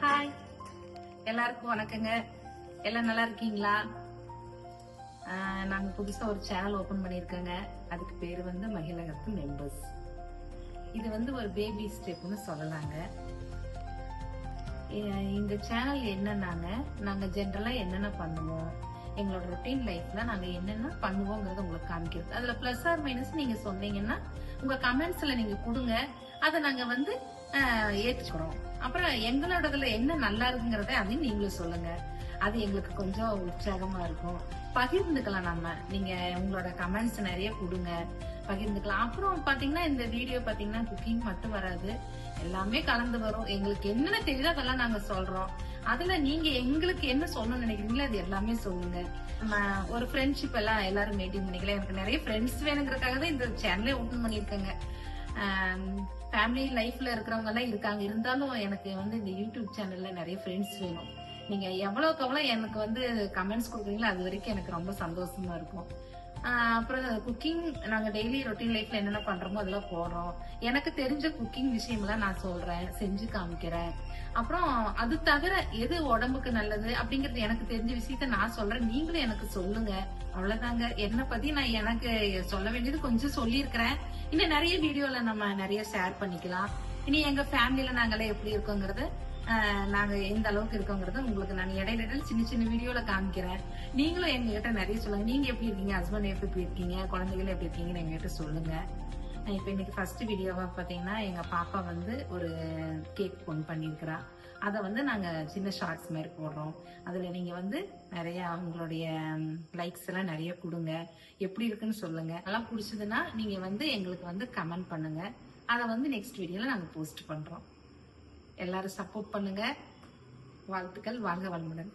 Hi, எல்லாருக்கும் வணக்கங்க. எல்லாம் நல்லா இருக்கீங்களா? நாங்க புதுசா ஒரு சேனல் ஓபன் பண்ணிருக்கோங்க. அதுக்கு பேரு வந்து மகிழகத்து மெம்பர்ஸ். இது வந்து ஒரு பேபி ஸ்டெப்னு சொல்லலாங்க. இந்த சேனல் என்னன்னாங்க, நாங்க ஜென்ரலா என்னென்ன பண்ணுவோம், எங்களோட ரொட்டீன் லைஃப்ல நாங்க என்னென்ன பண்ணுவோங்கிறத உங்களுக்கு காமிக்கிறது. அதுல பிளஸ் ஆர் மைனஸ் நீங்க சொன்னீங்கன்னா உங்க கமெண்ட்ஸ்ல நீங்க கொடுங்க. அதை நாங்க வந்து ஏற்றுக்கிறோம். அப்புறம் எங்களோடதுல என்ன நல்லா இருக்குங்கிறத அதையும் நீங்களும் சொல்லுங்க. அது எங்களுக்கு கொஞ்சம் உற்சாகமா இருக்கும். பகிர்ந்துக்கலாம். நீங்க உங்களோட கமெண்ட்ஸ் நிறைய கொடுங்க, பகிர்ந்துக்கலாம். அப்புறம் பாத்தீங்கன்னா இந்த வீடியோ பாத்தீங்கன்னா குக்கிங் மட்டும் வராது, எல்லாமே கலந்து வரும். எங்களுக்கு என்னென்ன தெரியுதோ அதெல்லாம் நாங்க சொல்றோம். அதுல நீங்க எங்களுக்கு என்ன சொல்லணும்னு நினைக்கிறீங்களோ அது எல்லாமே சொல்லுங்க. ஒரு ஃப்ரெண்ட்ஷிப் எல்லாம் எல்லாரும் மெயின்டைன் பண்ணிக்கலாம். எனக்கு நிறைய ஃப்ரெண்ட்ஸ் வேணுங்கிறதுக்காக தான் இந்த சேனலே ஓபன் பண்ணிருக்கேங்க. ஃபேமிலி லைஃப்ல இருக்கிறவங்க எல்லாம் இருக்காங்க. இருந்தாலும் எனக்கு வந்து இந்த யூடியூப் சேனல்ல நிறைய ஃப்ரெண்ட்ஸ் வேணும். நீங்க எவ்வளவுக்கு எவ்வளவு எனக்கு வந்து கமெண்ட்ஸ் கொடுக்குறீங்களோ அது வரைக்கும் எனக்கு ரொம்ப சந்தோஷமா இருக்கும். அப்புறம் குக்கிங் நாங்க டெய்லி ரொட்டீன் லைஃப்ல என்னென்ன பண்றோமோ அதெல்லாம் போடுறோம். எனக்கு தெரிஞ்ச குக்கிங் விஷயம்லாம் நான் சொல்றேன், செஞ்சு காமிக்கிறேன். அப்புறம் அது தவிர எது உடம்புக்கு நல்லது அப்படிங்கறது எனக்கு தெரிஞ்ச விஷயத்த நான் சொல்றேன், நீங்களும் எனக்கு சொல்லுங்க. அவ்வளவுதாங்க. என்ன பத்தி நான் எனக்கு சொல்ல வேண்டியது கொஞ்சம் சொல்லியிருக்கிறேன். இன்னும் நிறைய வீடியோல நம்ம நிறைய ஷேர் பண்ணிக்கலாம். இனி எங்க ஃபேமிலியில நாங்களாம் எப்படி இருக்கோங்கிறது, நாங்க எந்த அளவுக்கு இருக்கோங்கிறத உங்களுக்கு நான் இடையில சின்ன சின்ன வீடியோல காமிக்கிறேன். நீங்களும் எங்ககிட்ட நிறைய சொல்லுங்க. நீங்க எப்படி இருக்கீங்க, ஹஸ்பண்ட் எப்படி இருக்கீங்க, குழந்தைகள் எப்படி இருக்கீங்கன்னு எங்ககிட்ட சொல்லுங்க. இப்ப இன்னைக்கு ஃபர்ஸ்ட் வீடியோவா பாத்தீங்கன்னா எங்க பாப்பா வந்து ஒரு கேக் ஒன்று பண்ணிருக்கிறா. அதை வந்து நாங்க சின்ன ஷார்ட்ஸ் மாதிரி போடுறோம். அதுல நீங்க வந்து நிறைய உங்களுடைய லைக்ஸ் எல்லாம் நிறைய கொடுங்க. எப்படி இருக்குன்னு சொல்லுங்க. அதெல்லாம் பிடிச்சதுன்னா நீங்க வந்து எங்களுக்கு வந்து கமெண்ட் பண்ணுங்க. அதை வந்து நெக்ஸ்ட் வீடியோல நாங்க போஸ்ட் பண்றோம். எல்லாரும் சப்போர்ட் பண்ணுங்க. வாழ்த்துக்கள். வாழ்க வளமுடன்.